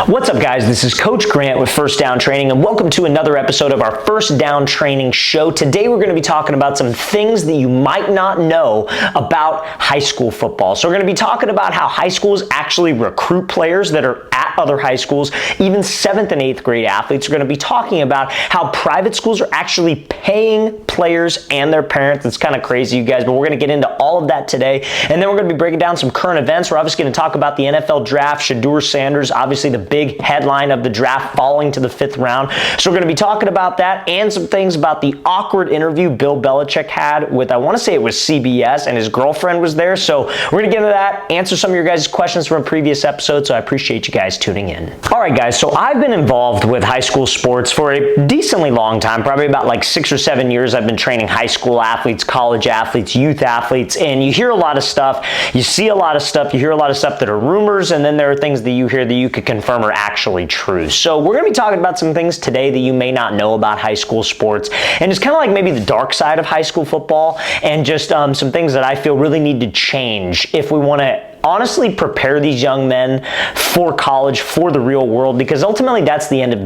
What's up, guys? This is Coach Grant with First Down Training, and welcome to another episode of our First Down Training show. Today, we're going to be talking about some things that you might not know about high school football. So we're going to be talking about how high schools actually recruit players that are at other high schools. Even 7th and 8th grade athletes are going to be talking about how private schools are actually paying players and their parents. It's kind of crazy, you guys, but we're going to get into all of that today. And then we're going to be breaking down some current events. We're obviously going to talk about the NFL draft, Shedeur Sanders, obviously the big headline of the draft, falling to the 5th round. So we're going to be talking about that and some things about the awkward interview Bill Belichick had with, I want to say it was CBS, and his girlfriend was there. So we're going to get into that, answer some of your guys' questions from previous episodes. So I appreciate you guys tuning in. All right, guys. So I've been involved with high school sports for a decently long time, probably about like 6 or 7 years. I've been training high school athletes, college athletes, youth athletes, and you hear a lot of stuff. You see a lot of stuff. You hear a lot of stuff that are rumors, and then there are things that you hear that you could confirm are actually true. So we're going to be talking about some things today that you may not know about high school sports, and it's kind of like maybe the dark side of high school football, and just some things that I feel really need to change if we want to honestly prepare these young men for college, for the real world, because ultimately that's the end of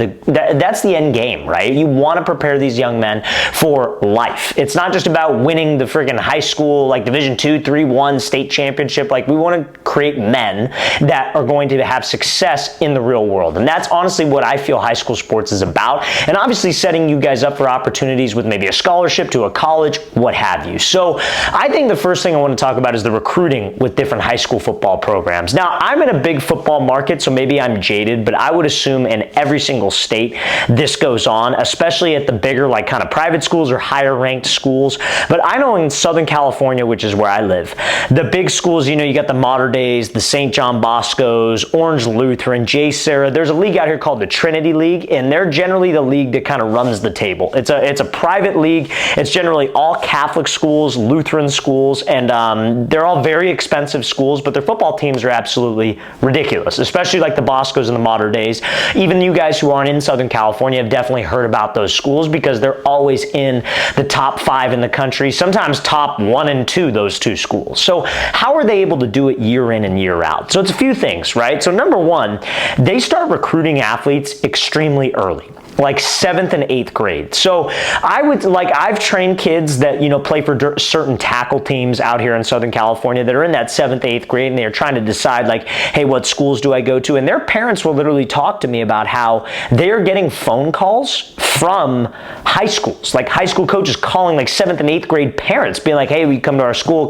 that's the end game, right? You want to prepare these young men for life. It's not just about winning the freaking high school like Division 2, 3, 1 state championship. Like, we want to create men that are going to have success in the real world. And that's honestly what I feel high school sports is about. And obviously setting you guys up for opportunities with maybe a scholarship to a college, what have you. So I think the first thing I want to talk about is the recruiting with different high school football programs. Now, I'm in a big football market, so maybe I'm jaded, but I would assume in every single state this goes on, especially at the bigger, like, kind of private schools or higher ranked schools. But I know in Southern California, which is where I live, the big schools, you know, you got the Mater Days, the St. John Boscos, Orange Lutheran, J. Sarah. There's a league out here called the Trinity League, and they're generally the league that kind of runs the table. It's a private league. It's generally all Catholic schools, Lutheran schools, and they're all very expensive schools, but their football teams are absolutely ridiculous, especially like the Boscos and the Mater Days. Even you guys who aren't in Southern California have definitely heard about those schools because they're always in the top 5 in the country, sometimes top 1 and 2, those two schools. So how are they able to do it year in and year out? So it's a few things, right? So number one, they start recruiting athletes extremely early, like 7th and 8th grade. So I've trained kids that, you know, play for certain tackle teams out here in Southern California that are in that 7th, 8th grade, and they're trying to decide, like, hey, what schools do I go to? And their parents will literally talk to me about how they're getting phone calls from high schools, like high school coaches calling like 7th and 8th grade parents, being like, hey, we come to our school,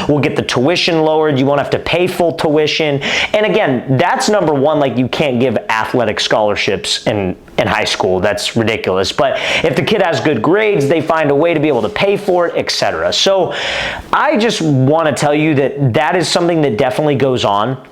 we'll get the tuition lowered, you won't have to pay full tuition. And again, that's number one, like, you can't give athletic scholarships in high school. That's ridiculous. But if the kid has good grades, they find a way to be able to pay for it, etc. So I just want to tell you that that is something that definitely goes on.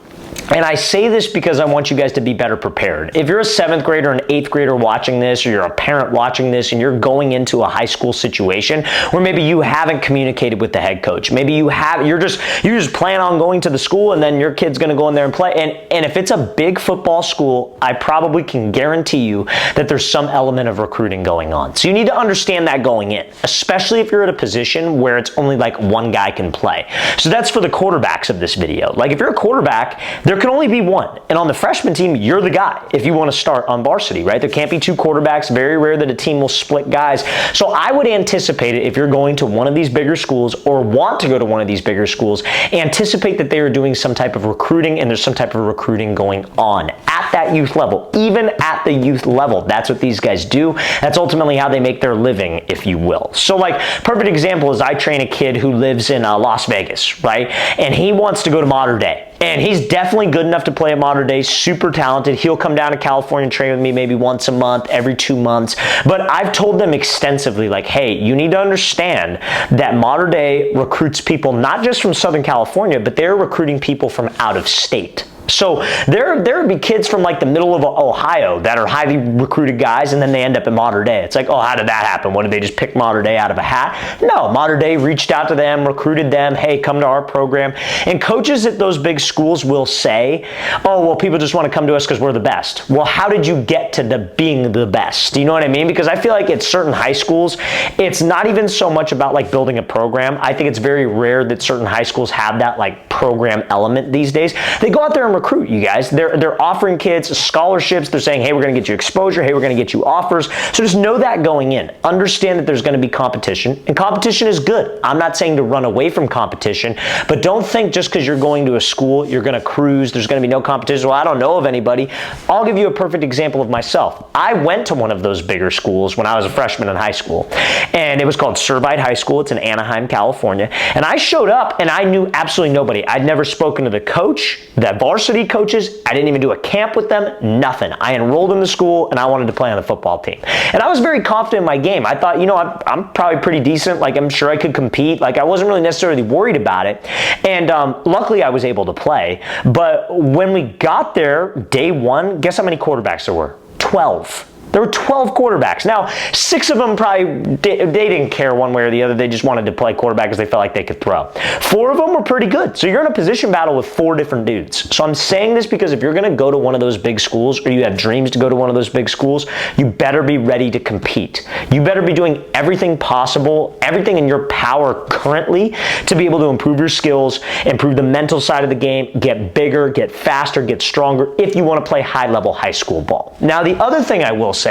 And I say this because I want you guys to be better prepared. If you're a 7th grader or an 8th grader watching this, or you're a parent watching this, and you're going into a high school situation where maybe you haven't communicated with the head coach, maybe you just plan on going to the school, and then your kid's going to go in there and play. And if it's a big football school, I probably can guarantee you that there's some element of recruiting going on. So you need to understand that going in, especially if you're at a position where it's only like one guy can play. So that's for the quarterbacks of this video. Like, if you're a quarterback, there can only be one. And on the freshman team, you're the guy if you want to start on varsity, right? There can't be 2 quarterbacks. Very rare that a team will split guys. So I would anticipate it if you're going to one of these bigger schools or want to go to one of these bigger schools, anticipate that they are doing some type of recruiting, and there's some type of recruiting going on at that youth level. Even at the youth level, that's what these guys do. That's ultimately how they make their living, if you will. So, like, perfect example is I train a kid who lives in Las Vegas, right? And he wants to go to Mater Day. And he's definitely good enough to play at Mater Day, super talented. He'll come down to California and train with me maybe once a month, every 2 months. But I've told them extensively, like, hey, you need to understand that Mater Day recruits people not just from Southern California, but they're recruiting people from out of state. So there would be kids from like the middle of Ohio that are highly recruited guys, and then they end up at Mater Day. It's like, oh, how did that happen? What, did they just pick Mater Day out of a hat? No, Mater Day reached out to them, recruited them. Hey, come to our program. And coaches at those big schools will say, oh, well, people just want to come to us because we're the best. Well, how did you get to being the best? Do you know what I mean? Because I feel like at certain high schools, it's not even so much about like building a program. I think it's very rare that certain high schools have that like program element these days. They go out there and recruit, you guys. They're offering kids scholarships. They're saying, hey, we're going to get you exposure. Hey, we're going to get you offers. So just know that going in. Understand that there's going to be competition, and competition is good. I'm not saying to run away from competition, but don't think just because you're going to a school, you're going to cruise, there's going to be no competition. Well, I don't know of anybody. I'll give you a perfect example of myself. I went to one of those bigger schools when I was a freshman in high school, and it was called Servite High School. It's in Anaheim, California. And I showed up, and I knew absolutely nobody. I'd never spoken to the coach, the varsity coaches. I didn't even do a camp with them, nothing. I enrolled in the school, and I wanted to play on the football team. And I was very confident in my game. I thought, you know, I'm probably pretty decent. Like, I'm sure I could compete. Like, I wasn't really necessarily worried about it. And luckily, I was able to play. But when we got there, day one, guess how many quarterbacks there were? 12. There were 12 quarterbacks. Now, 6 of them probably, they didn't care one way or the other. They just wanted to play quarterback because they felt like they could throw. 4 of them were pretty good. So you're in a position battle with 4 different dudes. So I'm saying this because if you're going to go to one of those big schools, or you have dreams to go to one of those big schools, you better be ready to compete. You better be doing everything possible, everything in your power currently to be able to improve your skills, improve the mental side of the game, get bigger, get faster, get stronger if you want to play high-level high school ball. Now, the other thing I will say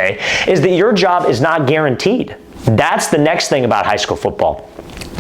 is that your job is not guaranteed. That's the next thing about high school football,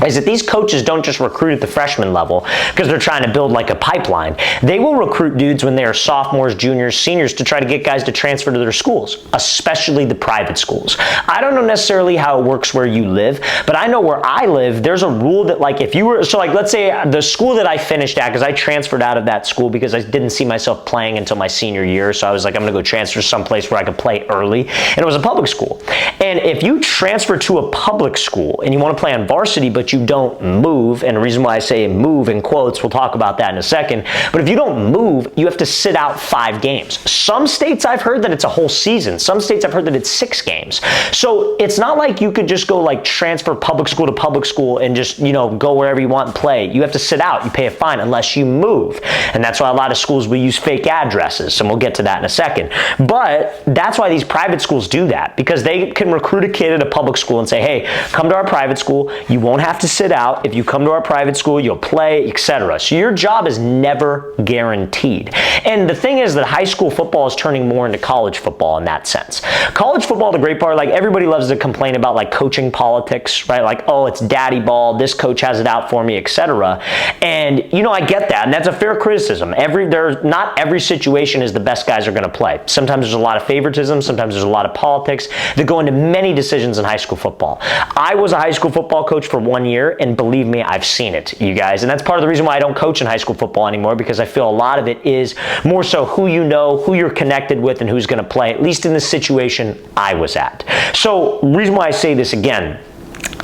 is that these coaches don't just recruit at the freshman level because they're trying to build like a pipeline. They will recruit dudes when they are sophomores, juniors, seniors to try to get guys to transfer to their schools, especially the private schools. I don't know necessarily how it works where you live, but I know where I live, there's a rule that like if you were, so like let's say the school that I finished at, because I transferred out of that school because I didn't see myself playing until my senior year, so I was like, I'm going to go transfer someplace where I could play early, and it was a public school. And if you transfer to a public school and you want to play on varsity, but you don't move, and the reason why I say move in quotes, we'll talk about that in a second, but if you don't move, you have to sit out 5 games. Some states I've heard that it's a whole season. Some states I've heard that it's 6 games. So it's not like you could just go like transfer public school to public school and just, you know, go wherever you want and play. You have to sit out. You pay a fine unless you move. And that's why a lot of schools will use fake addresses, and we'll get to that in a second. But that's why these private schools do that, because they can recruit a kid at a public school and say, hey, come to our private school. You won't have to sit out. If you come to our private school, you'll play, etc. So your job is never guaranteed. And the thing is that high school football is turning more into college football in that sense. College football, the great part, like everybody loves to complain about like coaching politics, right? Like, oh, it's daddy ball, this coach has it out for me, etc. And you know, I get that, and that's a fair criticism. Not every situation is the best guys are going to play. Sometimes there's a lot of favoritism, sometimes there's a lot of politics that go into many decisions in high school football. I was a high school football coach for 1 year, and believe me, I've seen it, you guys. And that's part of the reason why I don't coach in high school football anymore, because I feel a lot of it is more so who you know, who you're connected with, and who's going to play, at least in the situation I was at. So the reason why I say this again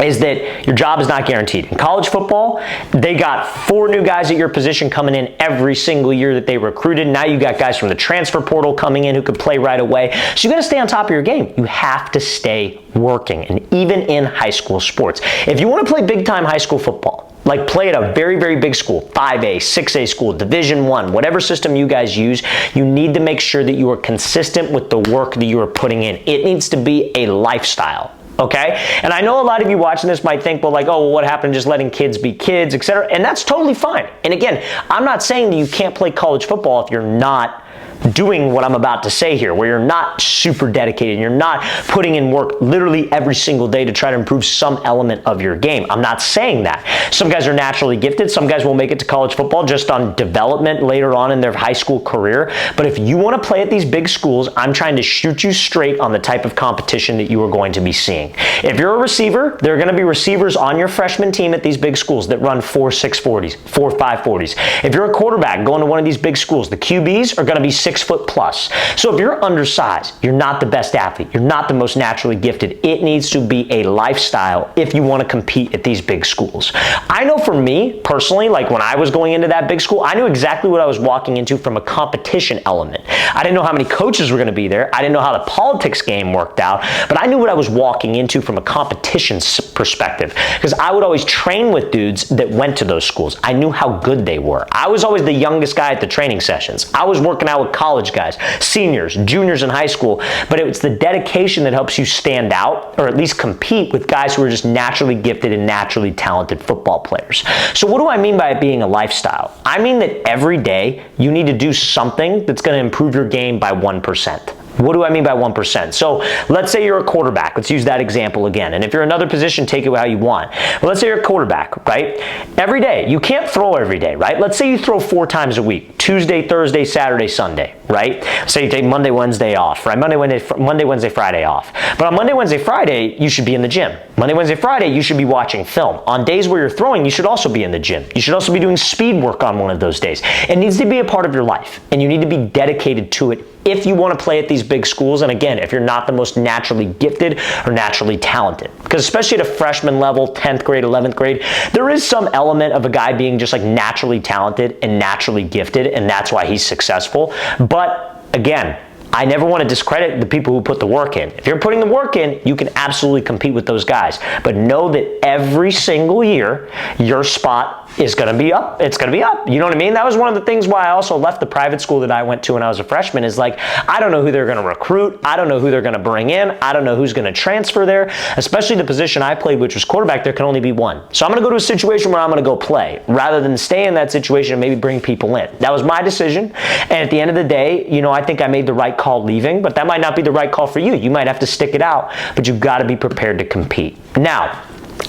is that your job is not guaranteed. In college football, they got 4 new guys at your position coming in every single year that they recruited. Now you got guys from the transfer portal coming in who could play right away. So you got to stay on top of your game. You have to stay working, and even in high school sports. If you want to play big-time high school football, like play at a very, very big school, 5A, 6A school, Division I, whatever system you guys use, you need to make sure that you are consistent with the work that you are putting in. It needs to be a lifestyle. Okay? And I know a lot of you watching this might think, well, like, oh, well, what happened just letting kids be kids, etc. And that's totally fine. And again, I'm not saying that you can't play college football if you're not doing what I'm about to say here, where you're not super dedicated, you're not putting in work literally every single day to try to improve some element of your game. I'm not saying that. Some guys are naturally gifted. Some guys will make it to college football just on development later on in their high school career. But if you want to play at these big schools, I'm trying to shoot you straight on the type of competition that you are going to be seeing. If you're a receiver, there are going to be receivers on your freshman team at these big schools that run 4.6 40s, 4.5 40s. If you're a quarterback going to one of these big schools, the QBs are going to be 6 foot plus. So if you're undersized, you're not the best athlete, you're not the most naturally gifted, it needs to be a lifestyle if you want to compete at these big schools. I know for me personally, like when I was going into that big school, I knew exactly what I was walking into from a competition element. I didn't know how many coaches were going to be there. I didn't know how the politics game worked out, but I knew what I was walking into from a competition perspective, because I would always train with dudes that went to those schools. I knew how good they were. I was always the youngest guy at the training sessions. I was working out with college guys, seniors, juniors in high school, but it's the dedication that helps you stand out, or at least compete with guys who are just naturally gifted and naturally talented football players. So what do I mean by it being a lifestyle? I mean that every day you need to do something that's going to improve your game by 1%. What do I mean by 1%? So let's say you're a quarterback. Let's use that example again. And if you're another position, take it how you want. But let's say you're a quarterback, right? Every day, you can't throw every day, right? Let's say you throw 4 times a week, Tuesday, Thursday, Saturday, Sunday, right? Say you take Monday, Wednesday off, right? Monday, Wednesday, Friday off. But on Monday, Wednesday, Friday, you should be in the gym. Monday, Wednesday, Friday, you should be watching film. On days where you're throwing, you should also be in the gym. You should also be doing speed work on one of those days. It needs to be a part of your life, and you need to be dedicated to it if you want to play at these big schools, and again, if you're not the most naturally gifted or naturally talented. Because especially at a freshman level, 10th grade, 11th grade, there is some element of a guy being just like naturally talented and naturally gifted, and that's why he's successful. But again, I never want to discredit the people who put the work in. If you're putting the work in, you can absolutely compete with those guys. But know that every single year, your spot is going to be up. It's going to be up. You know what I mean? That was one of the things why I also left the private school that I went to when I was a freshman, is like, I don't know who they're going to recruit. I don't know who they're going to bring in. I don't know who's going to transfer there. Especially the position I played, which was quarterback, there can only be one. So I'm going to go to a situation where I'm going to go play rather than stay in that situation and maybe bring people in. That was my decision. And at the end of the day, you know, I think I made the right call leaving, but that might not be the right call for you. You might have to stick it out, but you've got to be prepared to compete. Now,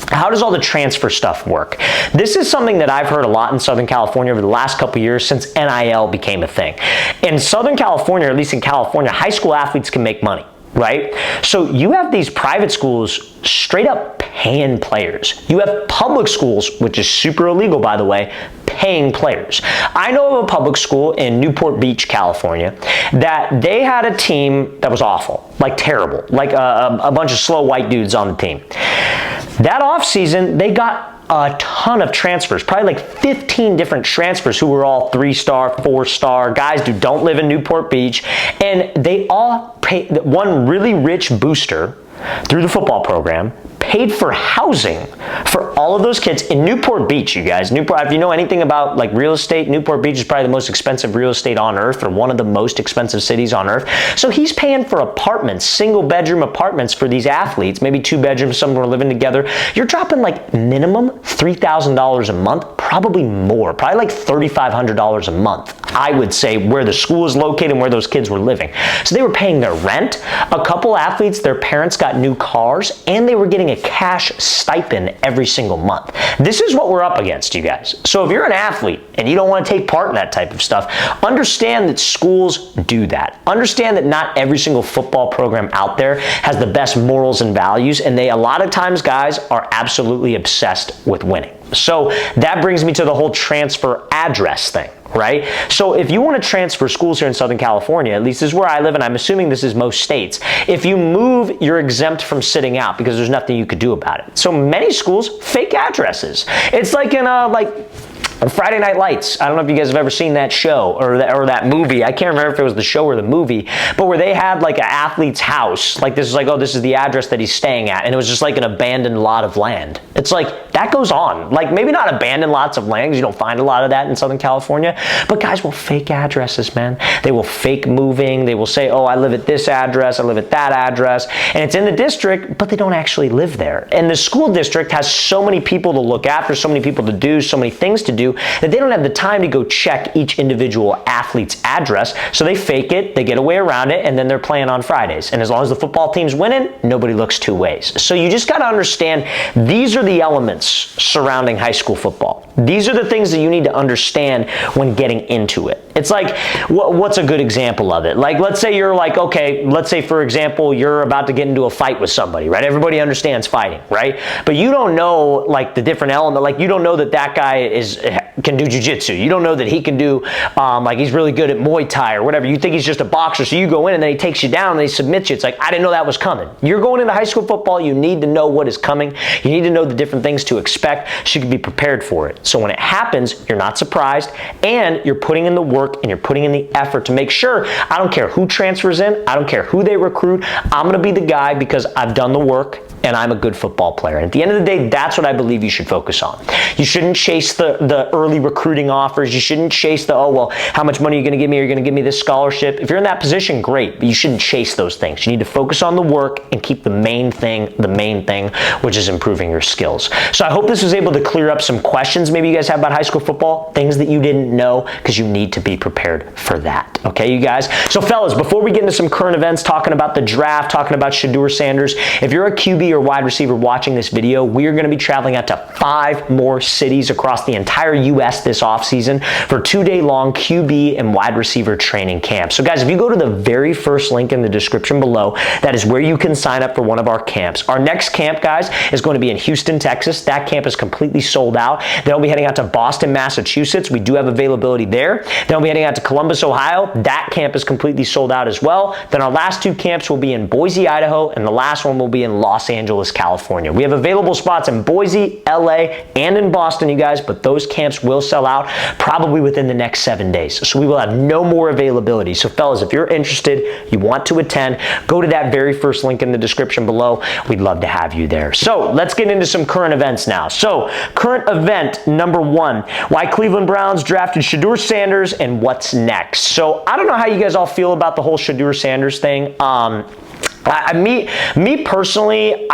how does all the transfer stuff work? This is something that I've heard a lot in Southern California over the last couple of years since NIL became a thing. In Southern California, or at least in California, high school athletes can make money, right? So you have these private schools straight up paying players. You have public schools, which is super illegal, by the way, paying players. I know of a public school in Newport Beach, California, that they had a team that was awful, like terrible, like a bunch of slow white dudes on the team. That offseason, they got a ton of transfers, probably like 15 different transfers who were all 3-star, 4-star guys who don't live in Newport Beach, and they all paid. One really rich booster through the football program paid for housing for all of those kids in Newport Beach, you guys. Newport, if you know anything about like real estate, Newport Beach is probably the most expensive real estate on earth, or one of the most expensive cities on earth. So he's paying for apartments, single bedroom apartments for these athletes, maybe 2 bedrooms, some were living together. You're dropping like minimum $3,000 a month, probably more, probably like $3,500 a month, I would say, where the school is located and where those kids were living. So they were paying their rent. A couple athletes, their parents got new cars, and they were getting a cash stipend every single month. This is what we're up against, you guys. So if you're an athlete and you don't want to take part in that type of stuff, understand that schools do that. Understand that not every single football program out there has the best morals and values, and a lot of times, guys, are absolutely obsessed with winning. So that brings me to the whole transfer address thing, right? So if you want to transfer schools here in Southern California, at least this is where I live, and I'm assuming this is most states, if you move, you're exempt from sitting out because there's nothing you could do about it. So many schools fake addresses. It's like in Friday Night Lights. I don't know if you guys have ever seen that show or that movie. I can't remember if it was the show or the movie, but where they had like an athlete's house. Like this is like, oh, this is the address that he's staying at. And it was just like an abandoned lot of land. It's like, that goes on. Like maybe not abandoned lots of land, because you don't find a lot of that in Southern California, but guys will fake addresses, man. They will fake moving. They will say, oh, I live at this address, I live at that address, and it's in the district, but they don't actually live there. And the school district has so many people to look after, so many people to do, so many things to do, that they don't have the time to go check each individual athlete's address. So they fake it, they get away around it, and then they're playing on Fridays. And as long as the football team's winning, nobody looks 2 ways. So you just got to understand, these are the elements surrounding high school football. These are the things that you need to understand when getting into it. It's like, what's a good example of it? Like, let's say you're like, okay, let's say, for example, you're about to get into a fight with somebody, right? Everybody understands fighting, right? But you don't know, like, the different element. Like, you don't know that that guy can do jiu-jitsu. You don't know that he can do, like, he's really good at Muay Thai or whatever. You think he's just a boxer, so you go in and then he takes you down and he submits you. It's like, I didn't know that was coming. You're going into high school football, you need to know what is coming. You need to know the different things to expect so you can be prepared for it. So when it happens, you're not surprised, and you're putting in the work and you're putting in the effort to make sure, I don't care who transfers in, I don't care who they recruit, I'm going to be the guy because I've done the work and I'm a good football player. And at the end of the day, that's what I believe you should focus on. You shouldn't chase the early recruiting offers. You shouldn't chase the, oh, well, how much money are you going to give me? Are you going to give me this scholarship? If you're in that position, great, but you shouldn't chase those things. You need to focus on the work and keep the main thing, which is improving your skills. So I hope this was able to clear up some questions maybe you guys have about high school football, things that you didn't know, because you need to be prepared for that. Okay, you guys? So fellas, before we get into some current events, talking about the draft, talking about Shedeur Sanders, if you're a QB or wide receiver watching this video, we are going to be traveling out to 5 more cities across the entire U.S. this offseason for 2-day-long QB and wide receiver training camps. So guys, if you go to the very first link in the description below, that is where you can sign up for one of our camps. Our next camp, guys, is going to be in Houston, Texas. That camp is completely sold out. Then we'll be heading out to Boston, Massachusetts. We do have availability there. Then we'll be heading out to Columbus, Ohio. That camp is completely sold out as well. Then our last 2 camps will be in Boise, Idaho, and the last one will be in Los Angeles, California. We have available spots in Boise, LA, and in Boston, you guys, but those camps will sell out probably within the next 7 days. So we will have no more availability. So fellas, if you're interested, you want to attend, go to that very first link in the description below. We'd love to have you there. So let's get into some current events now. So current event number 1, why Cleveland Browns drafted Shedeur Sanders and what's next. So I don't know how you guys all feel about the whole Shedeur Sanders thing. Me personally,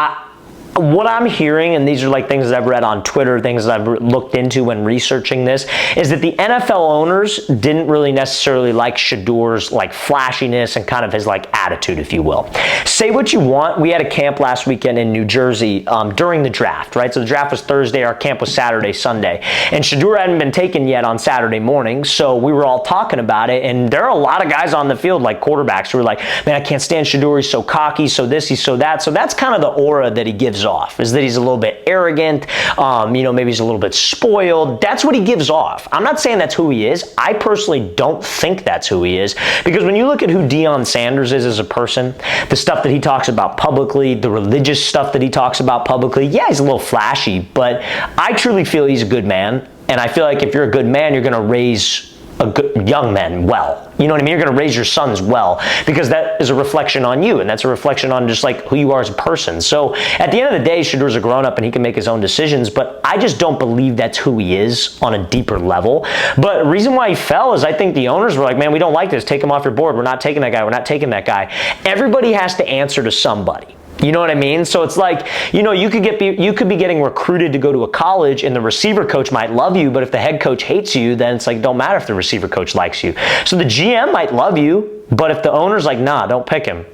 what I'm hearing, and these are like things that I've read on Twitter, things that I've looked into when researching this, is that the NFL owners didn't really necessarily like Shedeur's like flashiness and kind of his like attitude, if you will. Say what you want. We had a camp last weekend in New Jersey during the draft, right? So the draft was Thursday, our camp was Saturday, Sunday, and Shedeur hadn't been taken yet on Saturday morning, so we were all talking about it, and there are a lot of guys on the field, like quarterbacks, who were like, man, I can't stand Shedeur, he's so cocky, so this, he's so that. So that's kind of the aura that he gives off, is that he's a little bit arrogant, maybe he's a little bit spoiled. That's what he gives off. I'm not saying that's who he is. I personally don't think that's who he is, because when you look at who Deion Sanders is as a person, the stuff that he talks about publicly, the religious stuff that he talks about publicly, yeah, he's a little flashy, but I truly feel he's a good man, and I feel like if you're a good man, you're going to raise a good young man well. You know what I mean? You're going to raise your sons well, because that is a reflection on you, and that's a reflection on just like who you are as a person. So at the end of the day, Shedeur's a grown up and he can make his own decisions, but I just don't believe that's who he is on a deeper level. But the reason why he fell is I think the owners were like, man, we don't like this. Take him off your board. We're not taking that guy. We're not taking that guy. Everybody has to answer to somebody. You know what I mean? So it's like, you could be getting recruited to go to a college, and the receiver coach might love you, but if the head coach hates you, then it's like, don't matter if the receiver coach likes you. So the GM might love you, but if the owner's like, nah, don't pick him,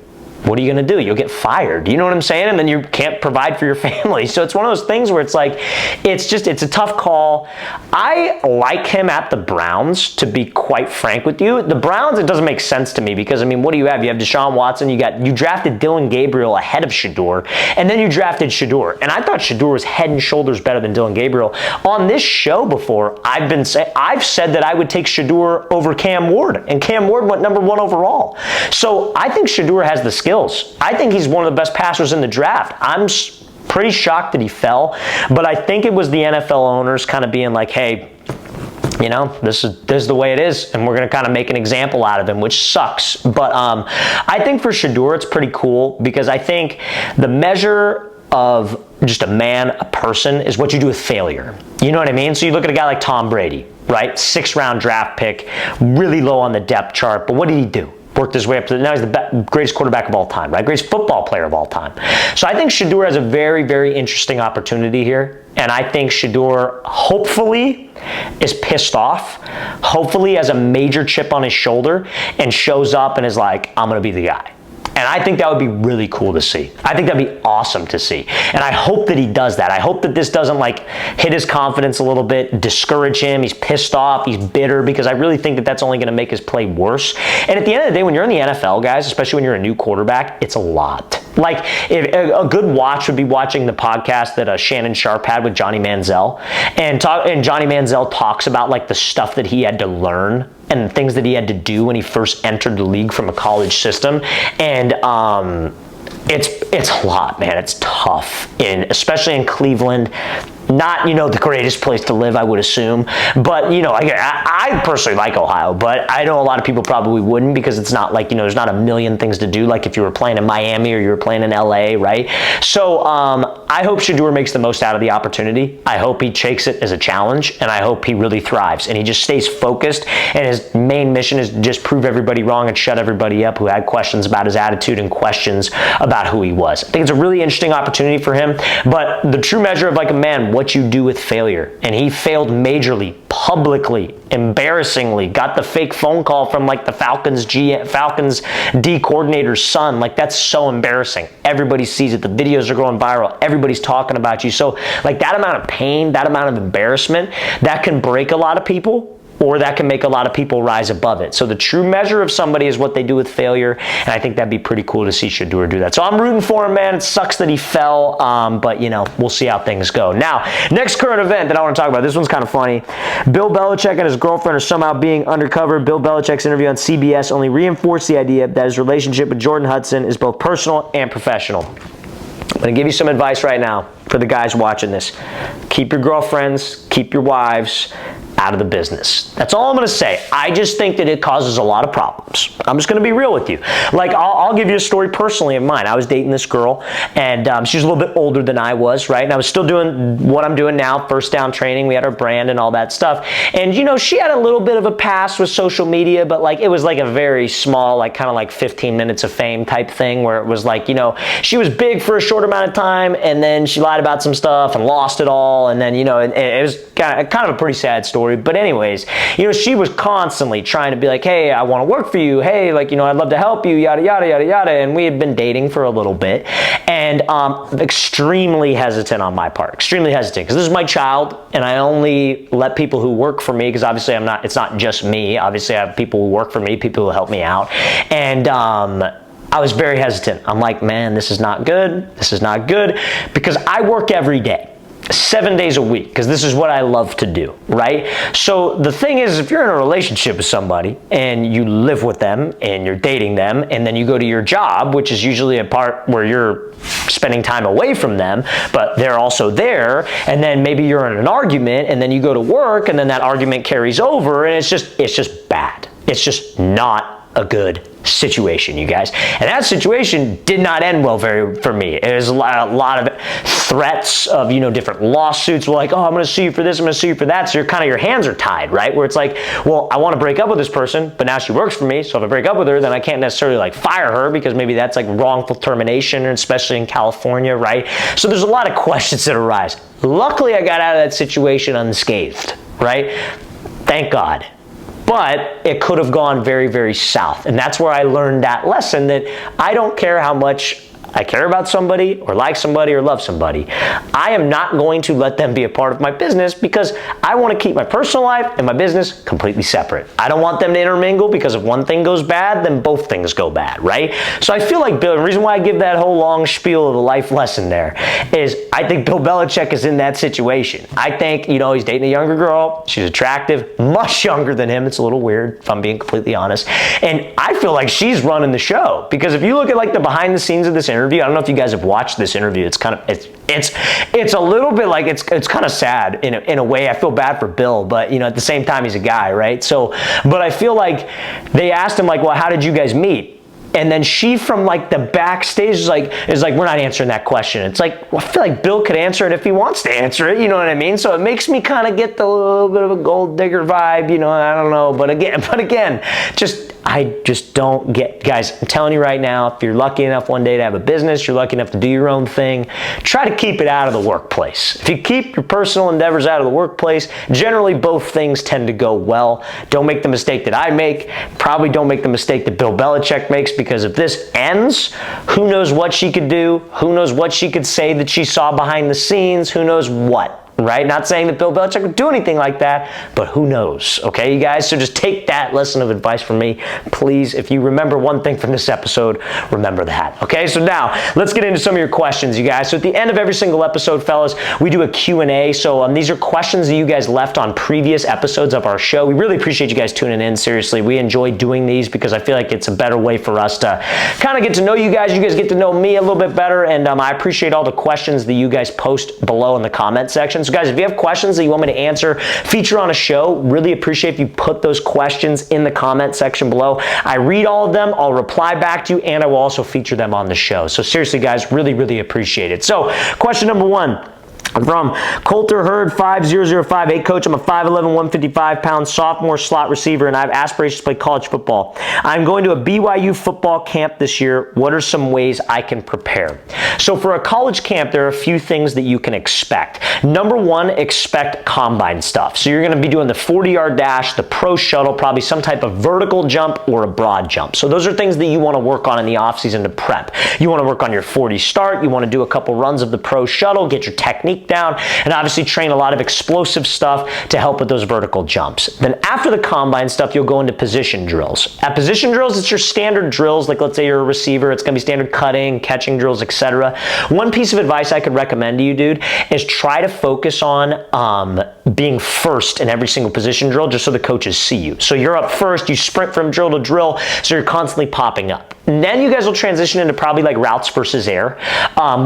what are you going to do? You'll get fired. You know what I'm saying? And then you can't provide for your family. So it's one of those things where it's like, it's a tough call. I like him at the Browns, to be quite frank with you. The Browns, it doesn't make sense to me, because, I mean, what do you have? You have Deshaun Watson. You drafted Dylan Gabriel ahead of Shedeur, and then you drafted Shedeur. And I thought Shedeur was head and shoulders better than Dylan Gabriel. On this show before, I've said that I would take Shedeur over Cam Ward, and Cam Ward went number 1 overall. So I think Shedeur has the skills. I think he's one of the best passers in the draft. I'm pretty shocked that he fell, but I think it was the NFL owners kind of being like, hey, this is the way it is, and we're going to kind of make an example out of him, which sucks. But I think for Shedeur, it's pretty cool, because I think the measure of just a man, a person, is what you do with failure. You know what I mean? So you look at a guy like Tom Brady, right? 6th-round draft pick, really low on the depth chart, but what did he do? Worked his way up to, now he's the greatest quarterback of all time, right? Greatest football player of all time. So I think Shedeur has a very, very interesting opportunity here. And I think Shedeur, hopefully, is pissed off. Hopefully has a major chip on his shoulder and shows up and is like, I'm going to be the guy. And I think that would be really cool to see. I think that'd be awesome to see. And I hope that he does that. I hope that this doesn't like hit his confidence a little bit, discourage him. He's pissed off, he's bitter, because I really think that that's only going to make his play worse. And at the end of the day, when you're in the NFL, guys, especially when you're a new quarterback, it's a lot. Like, a good watch would be watching the podcast that Shannon Sharp had with Johnny Manziel. And Johnny Manziel talks about like the stuff that he had to learn and things that he had to do when he first entered the league from a college system. And it's a lot, man. It's tough, especially in Cleveland. Not, the greatest place to live, I would assume. But, I personally like Ohio, but I know a lot of people probably wouldn't because it's not like, there's not a million things to do like if you were playing in Miami or you were playing in LA, right? So I hope Shedeur makes the most out of the opportunity. I hope he takes it as a challenge, and I hope he really thrives and he just stays focused, and his main mission is just prove everybody wrong and shut everybody up who had questions about his attitude and questions about who he was. I think it's a really interesting opportunity for him, but the true measure of like a man, what you do with failure. And he failed majorly, publicly, embarrassingly, got the fake phone call from like the Falcons D coordinator's son. Like, that's so embarrassing. Everybody sees it. The videos are going viral. Everybody's talking about you. So like that amount of pain, that amount of embarrassment, that can break a lot of people, or that can make a lot of people rise above it. So the true measure of somebody is what they do with failure, and I think that'd be pretty cool to see Shedeur do that. So I'm rooting for him, man. It sucks that he fell, but we'll see how things go. Now, next current event that I want to talk about, this one's kind of funny. Bill Belichick and his girlfriend are somehow being undercover. Bill Belichick's interview on CBS only reinforced the idea that his relationship with Jordan Hudson is both personal and professional. I'm going to give you some advice right now for the guys watching this. Keep your girlfriends, keep your wives out of the business. That's all I'm going to say. I just think that it causes a lot of problems. I'm just going to be real with you. Like, I'll give you a story personally of mine. I was dating this girl, and she was a little bit older than I was, right? And I was still doing what I'm doing now, first down training. We had our brand and all that stuff. And, she had a little bit of a past with social media, but like, it was like a very small, like kind of like 15 minutes of fame type thing where it was like, she was big for a short amount of time, and then she lied about some stuff and lost it all. And then, it was kind of a pretty sad story. But anyways, she was constantly trying to be like, hey, I want to work for you. Hey, like, I'd love to help you, yada, yada, yada, yada. And we had been dating for a little bit, and extremely hesitant on my part, extremely hesitant, because this is my child, and I only let people who work for me, because obviously it's not just me. Obviously, I have people who work for me, people who help me out. And I was very hesitant. I'm like, man, this is not good. This is not good, because I work every day. 7 days a week, because this is what I love to do, right? So the thing is, if you're in a relationship with somebody and you live with them and you're dating them, and then you go to your job, which is usually a part where you're spending time away from them, but they're also there, and then maybe you're in an argument, and then you go to work, and then that argument carries over, and it's just bad. It's just not a good situation, you guys. And that situation did not end well for me. It was a lot of threats of, different lawsuits. Like, oh, I'm going to sue you for this, I'm going to sue you for that. So your hands are tied, right? Where it's like, well, I want to break up with this person, but now she works for me. So if I break up with her, then I can't necessarily like fire her, because maybe that's like wrongful termination, especially in California, right? So there's a lot of questions that arise. Luckily, I got out of that situation unscathed, right? Thank God. But it could have gone very, very south. And that's where I learned that lesson, that I don't care how much I care about somebody or like somebody or love somebody. I am not going to let them be a part of my business, because I want to keep my personal life and my business completely separate. I don't want them to intermingle, because if one thing goes bad, then both things go bad, right? So I feel like Bill, the reason why I give that whole long spiel of a life lesson there is I think Bill Belichick is in that situation. I think, he's dating a younger girl. She's attractive, much younger than him. It's a little weird, if I'm being completely honest. And I feel like she's running the show, because if you look at like the behind the scenes of this interview, I don't know if you guys have watched this interview. It's kind of, it's a little bit like, it's kind of sad in a way. I feel bad for Bill, but at the same time, he's a guy, right? So, but I feel like they asked him like, well, how did you guys meet? And then she, from like the backstage, is like, we're not answering that question. It's like, well, I feel like Bill could answer it if he wants to answer it. You know what I mean? So it makes me kind of get the little bit of a gold digger vibe. I don't know. But again, I just don't get, guys, I'm telling you right now, if you're lucky enough one day to have a business, you're lucky enough to do your own thing, try to keep it out of the workplace. If you keep your personal endeavors out of the workplace, generally both things tend to go well. Don't make the mistake that I make. Probably don't make the mistake that Bill Belichick makes, because if this ends, who knows what she could do? Who knows what she could say that she saw behind the scenes? Who knows what? Right? Not saying that Bill Belichick would do anything like that, but who knows? Okay, you guys? So just take that lesson of advice from me. Please, if you remember one thing from this episode, remember that. Okay, so now let's get into some of your questions, you guys. So at the end of every single episode, fellas, we do a Q&A. So these are questions that you guys left on previous episodes of our show. We really appreciate you guys tuning in. Seriously, we enjoy doing these because I feel like it's a better way for us to kind of get to know you guys. You guys get to know me a little bit better, and I appreciate all the questions that you guys post below in the comment section. So guys, if you have questions that you want me to answer, feature on a show, really appreciate if you put those questions in the comment section below. I read all of them, I'll reply back to you, and I will also feature them on the show. So seriously guys, really appreciate it. So question number 1. From Coulter Hurd 50058. Hey coach, I'm a 5'11", 155-pound sophomore slot receiver, and I have aspirations to play college football. I'm going to a BYU football camp this year. What are some ways I can prepare? So for a college camp, there are a few things that you can expect. Number 1, expect combine stuff. So you're going to be doing the 40-yard dash, the pro shuttle, probably some type of vertical jump or a broad jump. So those are things that you want to work on in the offseason to prep. You want to work on your 40 start. You want to do a couple runs of the pro shuttle, get your technique down, and obviously train a lot of explosive stuff to help with those vertical jumps. Then after the combine stuff, you'll go into position drills. At position drills, it's your standard drills, like let's say you're a receiver, it's going to be standard cutting, catching drills, etc. One piece of advice I could recommend to you, dude, is try to focus on being first in every single position drill just so the coaches see you. So you're up first, you sprint from drill to drill, so you're constantly popping up. And then you guys will transition into probably like routes versus air,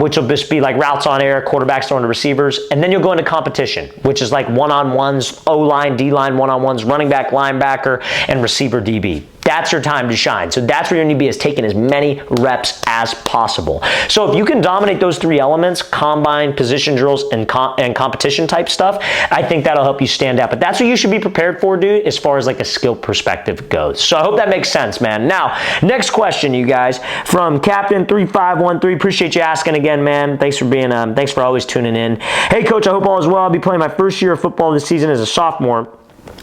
which will just be like routes on air, quarterbacks throwing to receivers, and then you'll go into competition, which is like one-on-ones, O-line, D-line, one-on-ones, running back, linebacker, and receiver DB. That's your time to shine. So that's where you need to be, is taking as many reps as possible. So if you can dominate those 3 elements, combine, position drills, and competition type stuff, I think that'll help you stand out. But that's what you should be prepared for, dude, as far as like a skill perspective goes. So I hope that makes sense, man. Now, next question, you guys, from Captain3513. Appreciate you asking again, man. Thanks for always tuning in. Hey, coach, I hope all is well. I'll be playing my first year of football this season as a sophomore.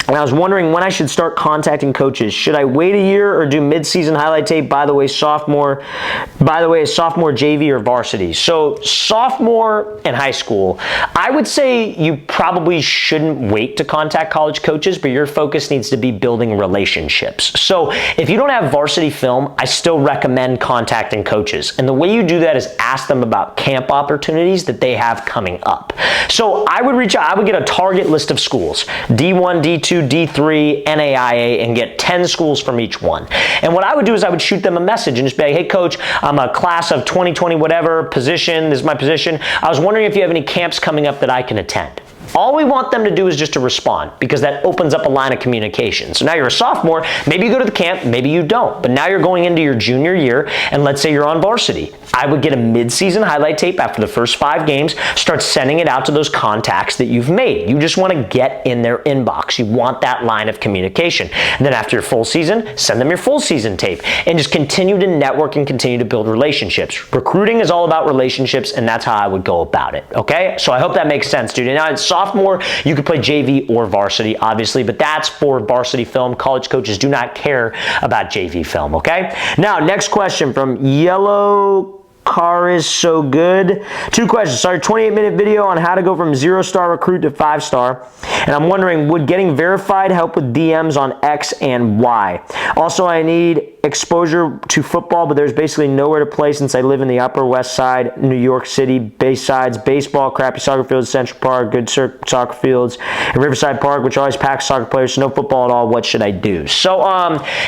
And I was wondering when I should start contacting coaches. Should I wait a year or do mid-season highlight tape? By the way, is sophomore JV or varsity? So sophomore in high school, I would say you probably shouldn't wait to contact college coaches, but your focus needs to be building relationships. So if you don't have varsity film, I still recommend contacting coaches. And the way you do that is ask them about camp opportunities that they have coming up. So I would reach out, I would get a target list of schools, D1, D2, D3, NAIA, and get 10 schools from each one. And what I would do is I would shoot them a message and just be like, hey coach, I'm a class of 2020 whatever position, this is my position. I was wondering if you have any camps coming up that I can attend. All we want them to do is just to respond, because that opens up a line of communication. So now you're a sophomore, maybe you go to the camp, maybe you don't, but now you're going into your junior year, and let's say you're on varsity. I would get a mid-season highlight tape after the first 5 games, start sending it out to those contacts that you've made. You just want to get in their inbox. You want that line of communication. And then after your full season, send them your full season tape, and just continue to network and continue to build relationships. Recruiting is all about relationships, and that's how I would go about it, okay? So I hope that makes sense, dude. And now in sophomore, you could play JV or varsity, obviously, but that's for varsity film. College coaches do not care about JV film, okay? Now, next question from Yellow Car is so good. 2 questions. Sorry, 28-minute video on how to go from 0-star recruit to 5-star. And I'm wondering, would getting verified help with DMs on X and Y? Also, I need exposure to football, but there's basically nowhere to play since I live in the Upper West Side, New York City. Besides baseball, crappy soccer fields, Central Park, good soccer fields, and Riverside Park, which always packs soccer players, so no football at all. What should I do? So,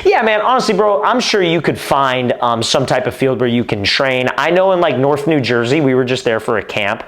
yeah, man, honestly, bro, I'm sure you could find some type of field where you can train. I know in like North New Jersey, we were just there for a camp.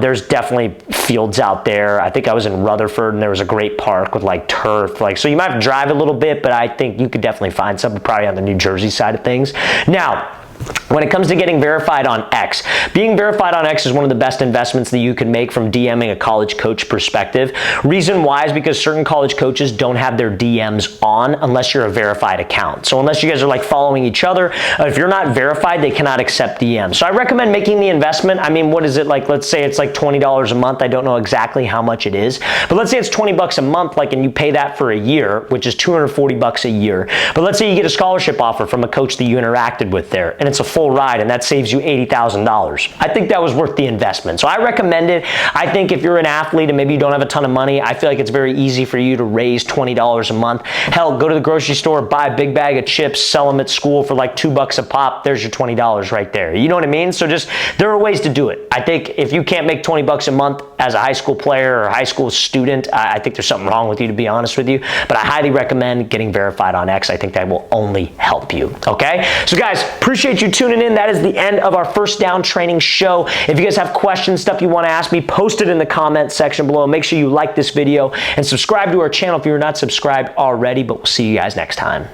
There's definitely fields out there. I think I was in Rutherford, and there was a great park with like turf. So you might have to drive a little bit, but I think you could definitely find something probably on the New Jersey side of things. Now, when it comes to getting verified on X, being verified on X is one of the best investments that you can make from DMing a college coach perspective. Reason why is because certain college coaches don't have their DMs on unless you're a verified account. So unless you guys are like following each other, if you're not verified, they cannot accept DMs. So I recommend making the investment. I mean, what is it like? Let's say it's like $20 a month. I don't know exactly how much it is, but let's say it's $20 a month, like, and you pay that for a year, which is $240 a year. But let's say you get a scholarship offer from a coach that you interacted with there, and it's a full ride, and that saves you $80,000. I think that was worth the investment. So I recommend it. I think if you're an athlete and maybe you don't have a ton of money, I feel like it's very easy for you to raise $20 a month. Hell, go to the grocery store, buy a big bag of chips, sell them at school for like $2 a pop. There's your $20 right there. You know what I mean? So just, there are ways to do it. I think if you can't make $20 a month as a high school player or high school student, I think there's something wrong with you, to be honest with you. But I highly recommend getting verified on X. I think that will only help you. Okay? So guys, appreciate you you tuning in. That is the end of our first down training show. If you guys have questions, stuff you want to ask me, post it in the comment section below. Make sure you like this video and subscribe to our channel if you're not subscribed already, but we'll see you guys next time.